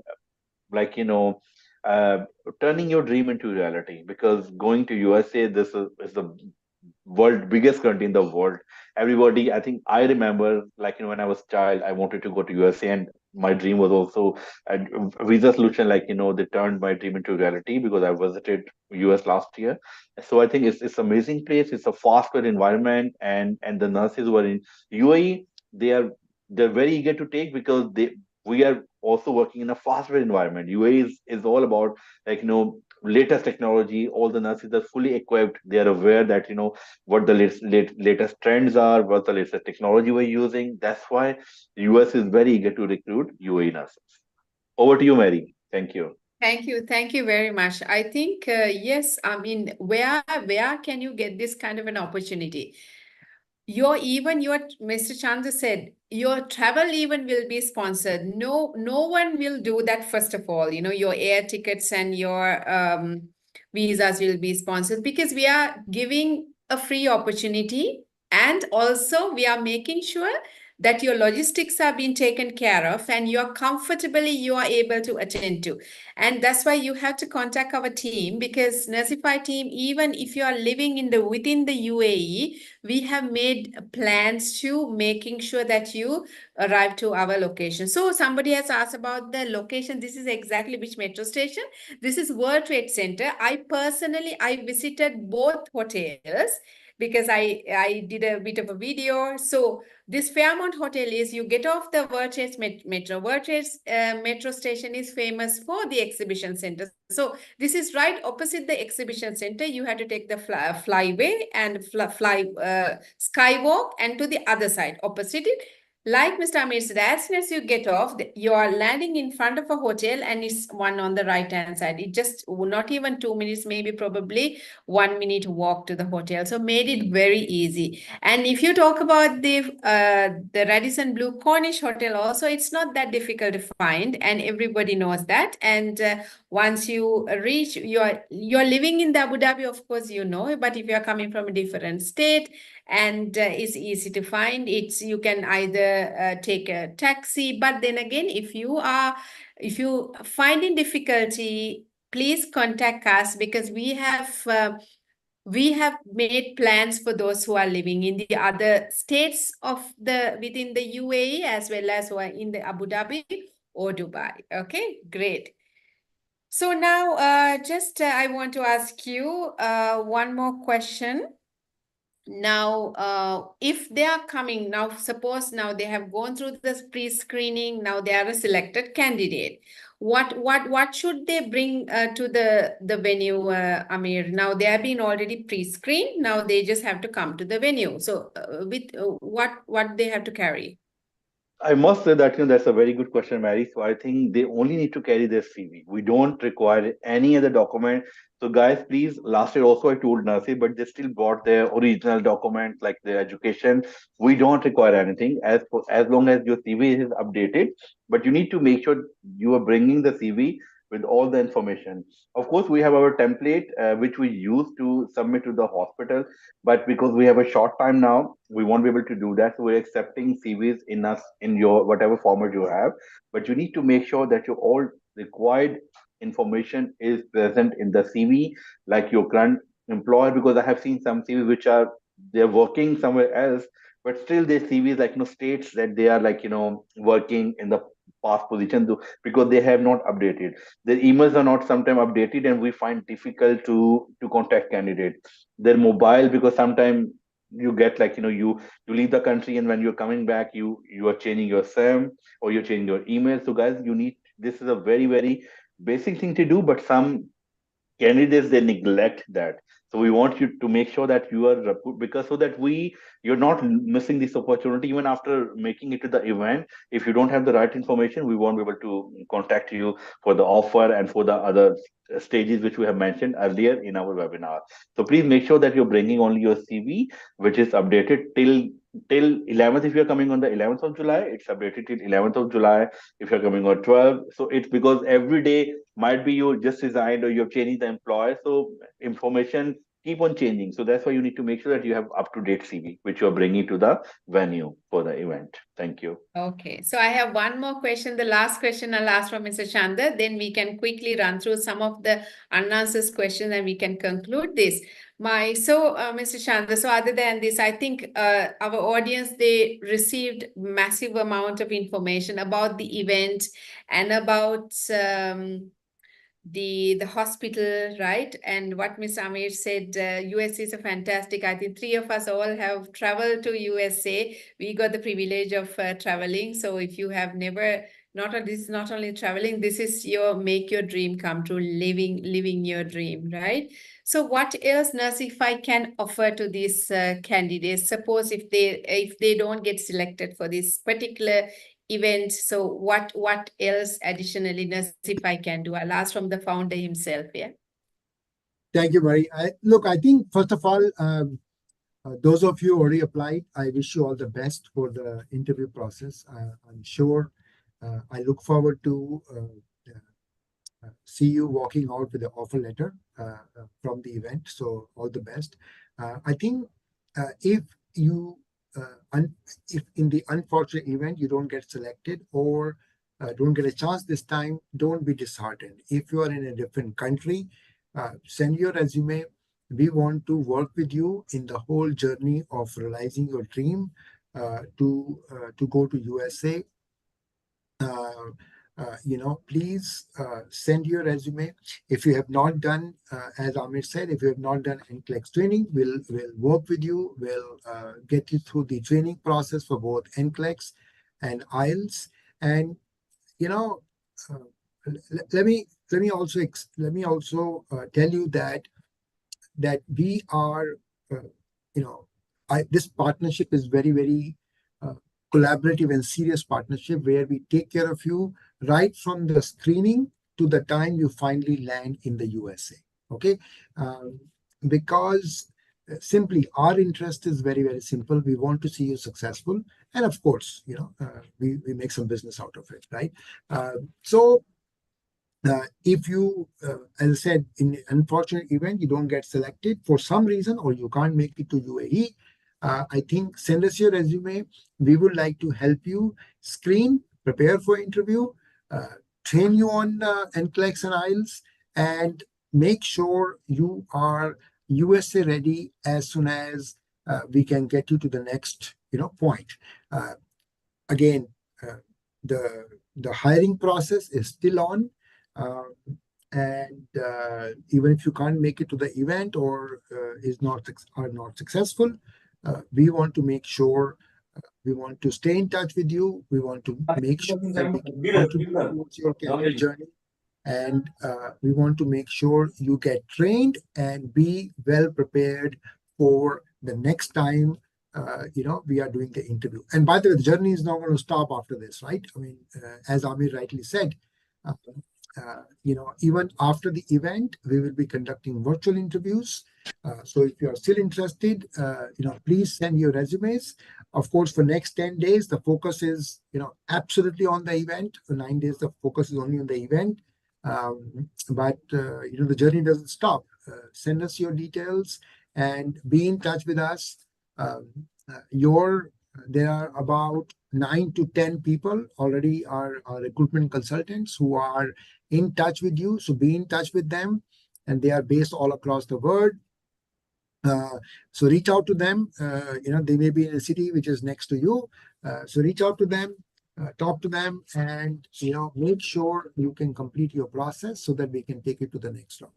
C: like you know uh, turning your dream into reality, because going to USA, this is the world biggest country in the world. Everybody, I think I remember, when I was child, I wanted to go to USA, and my dream was also a visa solution. They turned my dream into reality because I visited US last year. So I think it's amazing place. It's a fast-paced environment, and the nurses who are in UAE, they are they're very eager to take, because we are also working in a fast-paced environment. UAE is all about like latest technology. All the nurses are fully equipped. They are aware that what the latest trends are, what the latest technology we're using. That's why US is very eager to recruit UAE nurses. Over to you, Mary. Thank you.
A: Thank you very much. I think yes, I mean, where can you get this kind of an opportunity? Your Mr. Chandra said your travel even will be sponsored. No one will do that. First of all, your air tickets and your visas will be sponsored because we are giving a free opportunity, and also we are making sure that your logistics are being taken care of and you are able to attend to. And that's why you have to contact our team, because Nersify team, even if you are living within the UAE, we have made plans to making sure that you arrive to our location. So somebody has asked about the location. This is exactly which metro station. This is World Trade Center. I visited both hotels because I did a bit of a video. So this Fairmont Hotel is, you get off the World Trade Metro. World Trade Metro station is famous for the exhibition center. So this is right opposite the exhibition center. You have to take the flyway and skywalk, and to the other side, opposite it. Like Mr. Amir said, as soon as you get off, you are landing in front of a hotel, and it's one on the right-hand side. It just not even 2 minutes, maybe probably 1 minute walk to the hotel. So made it very easy. And if you talk about the Radisson Blue Cornish Hotel also, it's not that difficult to find, and everybody knows that. And once you reach, you're living in the Abu Dhabi, of course, but if you're coming from a different state, and it's easy to find, you can either take a taxi, but then again, if you finding difficulty, please contact us, because we have made plans for those who are living in the other states within the UAE, as well as who are in the Abu Dhabi or Dubai. Okay, great. So now I want to ask you one more question. Now, if they are coming now, suppose now they have gone through this pre-screening, now they are a selected candidate. What should they bring to the venue, Amir? Now they have been already pre-screened. Now they just have to come to the venue. So, with what they have to carry?
C: I must say that that's a very good question, Mary. So I think they only need to carry their CV. We don't require any other document. So guys, please, last year also I told Nasi, but they still brought their original document like their education. We don't require anything as long as your CV is updated. But you need to make sure you are bringing the CV with all the information. Of course, we have our template which we use to submit to the hospital, but because we have a short time now, we won't be able to do that. So we're accepting CVs in your whatever format you have, but you need to make sure that your all required information is present in the CV, like your current employer. Because I have seen some CVs which are they're working somewhere else, but still their CVs like states that they are like working in the past position because they have not updated. Their emails are not sometimes updated, and we find difficult to contact candidates. They're mobile because sometimes you get like you leave the country, and when you're coming back you are changing your SIM or you're changing your email. So guys, you need this is a very very basic thing to do, but some candidates they neglect that. So we want you to make sure that you are because so that you're not missing this opportunity even after making it to the event. If you don't have the right information, we won't be able to contact you for the offer and for the other stages which we have mentioned earlier in our webinar. So please make sure that you're bringing only your CV which is updated till 11th. If you're coming on the 11th of July, it's updated till 11th of July. If you're coming on 12th, so it's because every day might be you just resigned or you're changing the employer, so information keep on changing. So that's why you need to make sure that you have up to date CV which you're bringing to the venue for the event. Thank you.
A: Okay, so I have one more question. The last question I'll ask from Mr. Chandra. Then we can quickly run through some of the unanswered questions and we can conclude this. Mr. Chandra, so other than this, I think our audience, they received massive amount of information about the event and about the hospital, right? And what Ms. Amir said, US is a fantastic. I think three of us all have traveled to USA. We got the privilege of traveling. So if you have never This is not only traveling, this is your make your dream come true, living your dream, right? So what else Nersify can offer to these candidates? Suppose if they don't get selected for this particular event, so what else additionally Nersify can do? I'll ask from the founder himself, yeah.
B: Thank you, Mari. Look, I think first of all, those of you who already applied, I wish you all the best for the interview process. I'm sure I look forward to see you walking out with the offer letter from the event. So all the best. I think if you if in the unfortunate event you don't get selected or don't get a chance this time, don't be disheartened. If you are in a different country, send your resume. We want to work with you in the whole journey of realizing your dream to go to USA. Please send your resume. If you have not done, as Amir said, if you have not done NCLEX training, we'll work with you. We'll get you through the training process for both NCLEX and IELTS. And uh, let me also tell you that we are, this partnership is very, very collaborative and serious partnership where we take care of you right from the screening to the time you finally land in the USA. Okay, because simply our interest is very, very simple. We want to see you successful, and of course, we make some business out of it, right? So if you, as I said, in an unfortunate event, you don't get selected for some reason or you can't make it to UAE, I think send us your resume. We would like to help you screen, prepare for interview, train you on NCLEX and IELTS, and make sure you are USA ready as soon as we can get you to the next point. Again, the hiring process is still on. Uh, and even if you can't make it to the event or are not successful, we want to make sure we want to stay in touch with you. We want to make sure that we can contribute towards your career journey, and we want to make sure you get trained and be well prepared for the next time we are doing the interview. And by the way, the journey is not going to stop after this, right? I mean, as Amir rightly said, even after the event, we will be conducting virtual interviews. So if you are still interested, please send your resumes. Of course, for next 10 days, the focus is, absolutely on the event. For 9 days, the focus is only on the event. But the journey doesn't stop. Send us your details and be in touch with us. There are about 9 to 10 people already are recruitment consultants who are in touch with you. So be in touch with them, and they are based all across the world. So reach out to them. They may be in a city which is next to you. So reach out to them, talk to them, and make sure you can complete your process so that we can take it to the next round.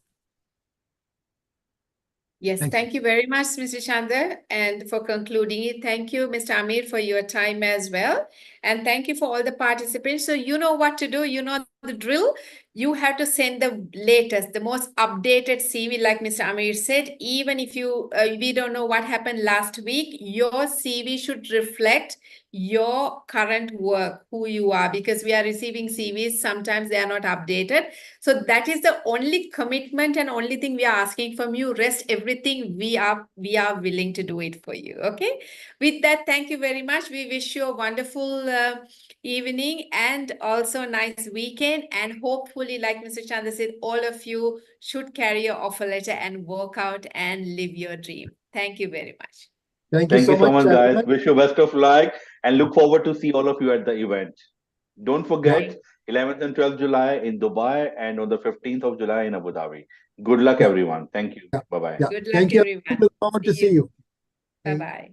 A: Yes, thank you very much, Mr. Chandra. And for concluding it, thank you, Mr. Amir, for your time as well. And thank you for all the participants. So you know what to do. You know the drill. You have to send the latest, the most updated CV, like Mr. Amir said. Even if we don't know what happened last week, your CV should reflect your current work, who you are, because we are receiving CVs. Sometimes they are not updated. So that is the only commitment and only thing we are asking from you. Rest everything we are willing to do it for you. Okay. With that, thank you very much. We wish you a wonderful evening and also a nice weekend. And hopefully, like Mr. Chandra said, all of you should carry your offer letter and work out and live your dream. Thank you very much.
B: Thank you so much,
C: guys. Wish you best of luck and look forward to see all of you at the event. Don't forget, 11th and 12th July in Dubai and on the 15th of July in Abu Dhabi. Good luck, everyone. Thank you. Bye-bye.
A: Good luck,
B: Thank you.
A: everyone.
B: Look forward to see you.
A: Bye-bye.